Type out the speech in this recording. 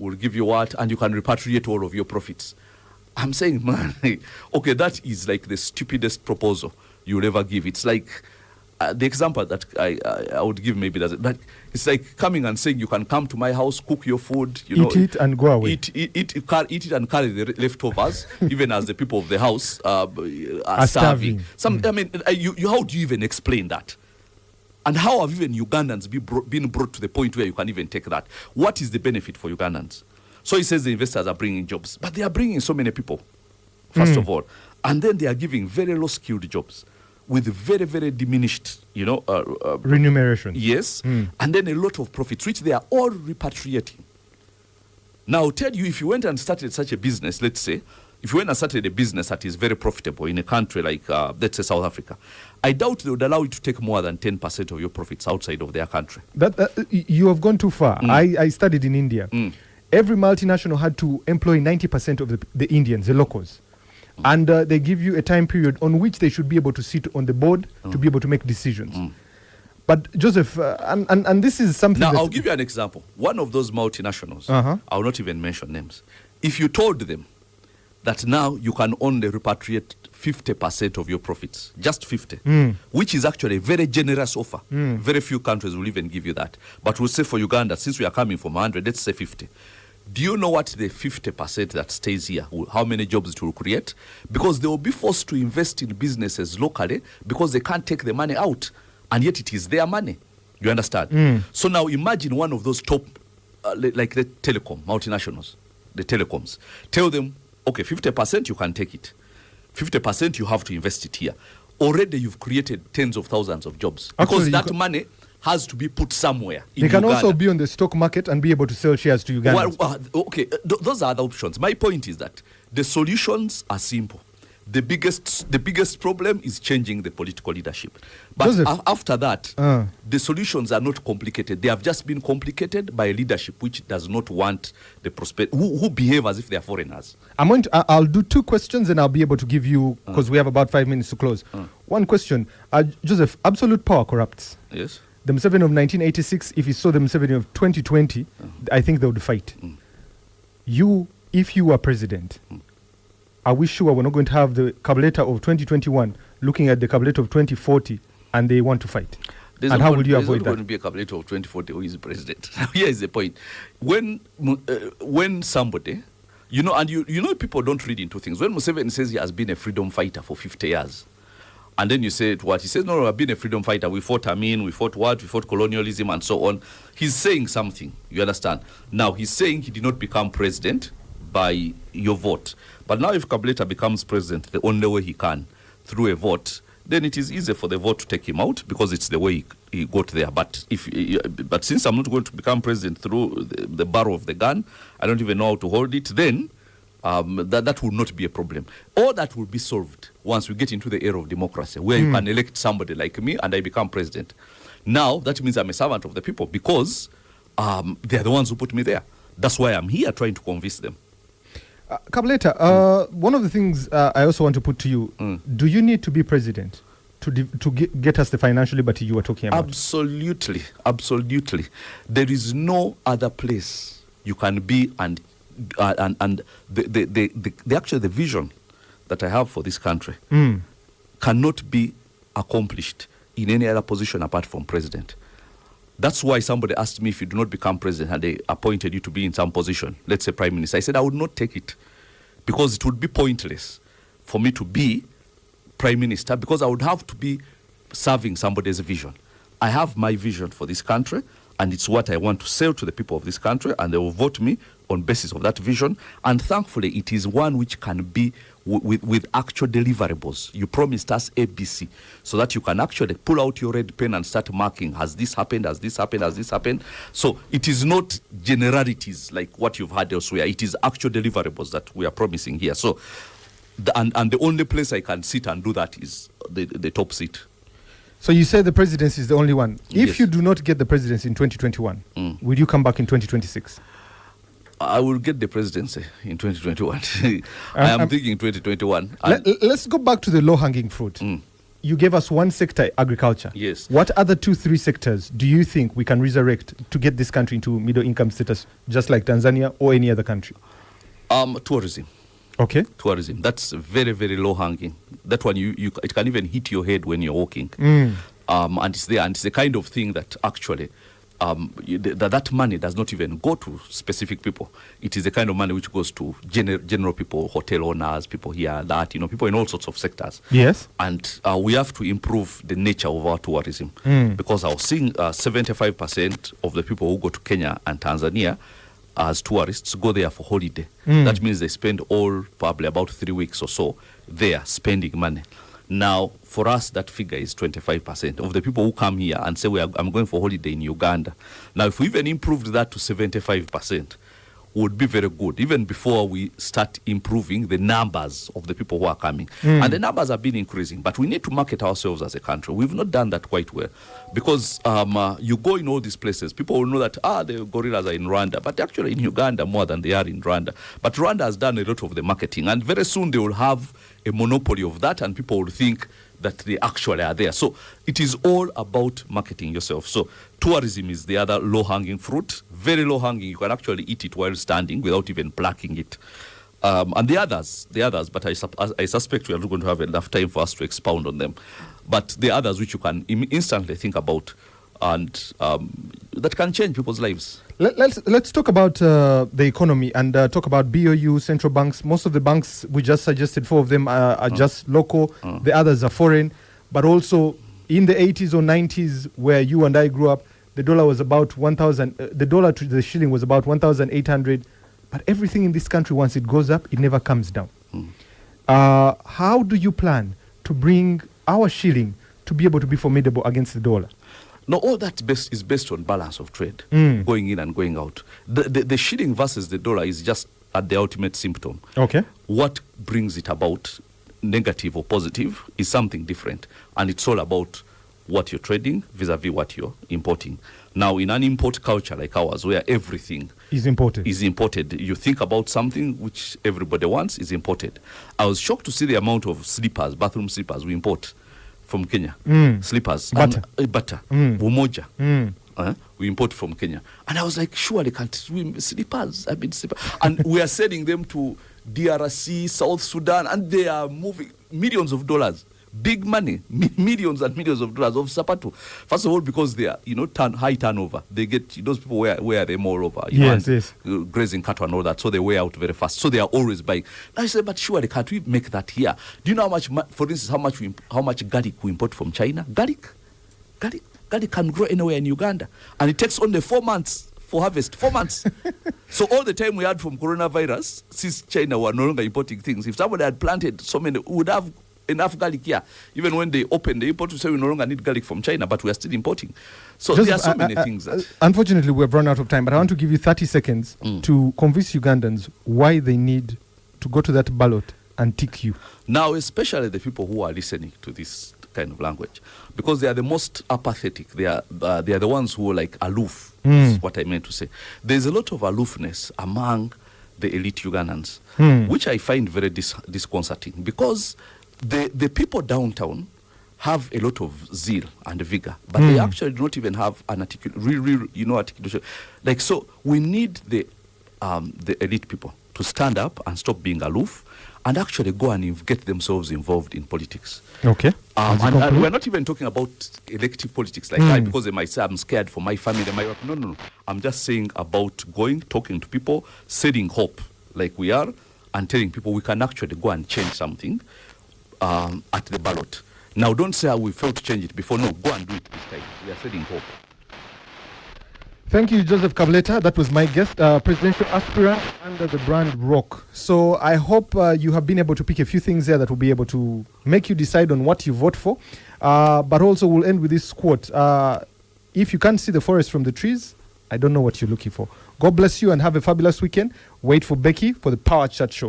we'll give you what, and you can repatriate all of your profits. I'm saying, man, okay, that is like the stupidest proposal you'll ever give. It's like the example that I would give maybe doesn't, but it's like coming and saying you can come to my house, cook your food, eat it and go away. Eat it and carry the leftovers, even as the people of the house are starving. I mean, how do you even explain that? And how have even Ugandans been brought to the point where you can even take that? What is the benefit for Ugandans? So he says the investors are bringing jobs, but they are bringing so many people, first of all. And then they are giving very low-skilled jobs with very, very diminished, remuneration. Yes. And then a lot of profits, which they are all repatriating. Now, I'll tell you, if you went and started such a business, let's say, if you went and started a business that is very profitable in a country like, let's say, South Africa, I doubt they would allow you to take more than 10% of your profits outside of their country. You have gone too far. I studied in India. Every multinational had to employ 90% of the Indians, the locals. And they give you a time period on which they should be able to sit on the board to be able to make decisions. But Joseph, and this is something. Now, I'll give you an example. One of those multinationals, I will not even mention names. If you told them that now you can only repatriate 50% of your profits, just 50, which is actually a very generous offer. Very few countries will even give you that. But we'll say for Uganda, since we are coming from 100, let's say 50. Do you know what the 50% that stays here, how many jobs it will create? Because they will be forced to invest in businesses locally because they can't take the money out. And yet it is their money. You understand? So now imagine one of those top, like the telecom, multinationals, the telecoms. Tell them, okay, 50% you can take it. 50% you have to invest it here. Already you've created tens of thousands of jobs. Because Actually, that money has to be put somewhere in They can Uganda. also be on the stock market and be able to sell shares to Uganda. Okay, those are the options. My point is that the solutions are simple. The biggest problem is changing the political leadership. But Joseph, after that, the solutions are not complicated. They have just been complicated by a leadership which does not want the prosperity, who behave as if they are foreigners. I'll do two questions and I'll be able to give you, because we have about 5 minutes to close. One question. Joseph, absolute power corrupts. Yes. The Museveni of 1986, if you saw the Museveni of 2020, I think they would fight. If you were president, are we sure we're not going to have the Kabuleta of 2021 looking at the Kabuleta of 2040 and they want to fight? How will you avoid that? There's not going to be a Kabuleta of 2040 who is president. Here is the point. When somebody, and people don't read into things. When Museveni says he has been a freedom fighter for 50 years, and then you say what? He says, no, I've been a freedom fighter. We fought Amin, we fought what? We fought colonialism and so on. He's saying something, you understand? Now, he's saying he did not become president by your vote. But now if Kabuleta becomes president the only way he can, through a vote, then it is easy for the vote to take him out because it's the way he got there. But since I'm not going to become president through the barrel of the gun, I don't even know how to hold it, then that will not be a problem. All that will be solved once we get into the era of democracy, where you can elect somebody like me and I become president. Now, that means I'm a servant of the people because they're the ones who put me there. That's why I'm here trying to convince them. Kabuleta, one of the things I also want to put to you, do you need to be president to get us the financial liberty you were talking about? Absolutely. Absolutely. There is no other place you can be and the vision that I have for this country cannot be accomplished in any other position apart from president. That's why somebody asked me, if you do not become president and they appointed you to be in some position, let's say prime minister, I said I would not take it because it would be pointless for me to be prime minister because I would have to be serving somebody's vision. I have my vision for this country and it's what I want to sell to the people of this country and they will vote me on basis of that vision. And thankfully, it is one which can be with actual deliverables. You promised us ABC so that you can actually pull out your red pen and start marking, has this happened, has this happened, has this happened. So it is not generalities like what you've had elsewhere. It is actual deliverables that we are promising here. So, and the only place I can sit and do that is the top seat. So you say the presidency is the only one. If Yes. you do not get the presidency in 2021, will you come back in 2026? I will get the presidency in 2021. I am thinking 2021. Let's go back to the low-hanging fruit. you gave us one sector, agriculture. Yes. What other 2-3 sectors do you think we can resurrect to get this country into middle income status, just like Tanzania or any other country? Tourism. Okay. Tourism. That's very, very low hanging. That one it can even hit your head when you're walking. And it's there, and it's the kind of thing that actually that money does not even go to specific people. It is the kind of money which goes to general people, hotel owners, people here, that, people in all sorts of sectors. Yes. And we have to improve the nature of our tourism, because I was seeing 75% of the people who go to Kenya and Tanzania as tourists go there for holiday. That means they spend probably about 3 weeks or so there spending money. Now, for us, that figure is 25% of the people who come here and say, I'm going for holiday in Uganda. Now, if we even improved that to 75%, would be very good, even before we start improving the numbers of the people who are coming. And the numbers have been increasing, but we need to market ourselves as a country. We've not done that quite well, because you go in all these places, people will know that, the gorillas are in Rwanda, but actually in Uganda more than they are in Rwanda. But Rwanda has done a lot of the marketing, and very soon they will have a monopoly of that, and people will think that they actually are there. So it is all about marketing yourself. So tourism is the other low-hanging fruit, very low-hanging. You can actually eat it while standing without even plucking it. And the others, but I suspect we are not going to have enough time for us to expound on them. But the others which you can instantly think about, and that can change people's lives. Let's talk about the economy and talk about BOU, central banks. Most of the banks we just suggested, 4 of them are just local. The others are foreign. But also in the 80s or 90s, where you and I grew up, the dollar was about 1,000. The dollar to the shilling was about 1,800. But everything in this country, once it goes up, it never comes down. How do you plan to bring our shilling to be able to be formidable against the dollar? No, all that is based on balance of trade, going in and going out. The shilling versus the dollar is just at the ultimate symptom. Okay. What brings it about, negative or positive, is something different. And it's all about what you're trading vis-a-vis what you're importing. Now, in an import culture like ours, where everything is imported, you think about something which everybody wants is imported. I was shocked to see the amount of slippers, bathroom slippers we import from Kenya. Slippers, butter, umoja. We import from Kenya. And I was like, surely can't we slippers? And we are sending them to DRC, South Sudan, and they are moving millions of dollars. Big money, millions and millions of dollars of sapato. First of all, because they are, high turnover. They get, those people wear them all over. Yes. Grazing cattle and all that, so they wear out very fast. So they are always buying. I said, but surely can't we make that here? Do you know how much, for instance, how much garlic we import from China? Garlic can grow anywhere in Uganda, and it takes only 4 months for harvest. 4 months. So all the time we had from coronavirus, since China were no longer importing things, if somebody had planted so many, we would have enough garlic here. Even when they open the import, we say we no longer need garlic from China, but we are still importing. So there are so many things. Unfortunately, we have run out of time, but I want to give you 30 seconds to convince Ugandans why they need to go to that ballot and tick you. Now, especially the people who are listening to this kind of language, because they are the most apathetic. They are the ones who are like aloof, is what I meant to say. There's a lot of aloofness among the elite Ugandans, which I find very disconcerting, because the people downtown have a lot of zeal and vigor, but they actually do not even have an articulation. Like, so we need the elite people to stand up and stop being aloof and actually go and get themselves involved in politics. Okay. And we're not even talking about elective politics like because they might say, I'm scared for my family. No. I'm just saying about talking to people, setting hope like we are, and telling people we can actually go and change something at the ballot. Now, don't say we failed to change it before. No, go and do it this time. We are setting hope. Thank you, Joseph Kabuleta. That was my guest, presidential aspirant under the brand Rock. So I hope you have been able to pick a few things there that will be able to make you decide on what you vote for. But also we'll end with this quote. If you can't see the forest from the trees, I don't know what you're looking for. God bless you and have a fabulous weekend. Wait for Becky for the Power Chat Show.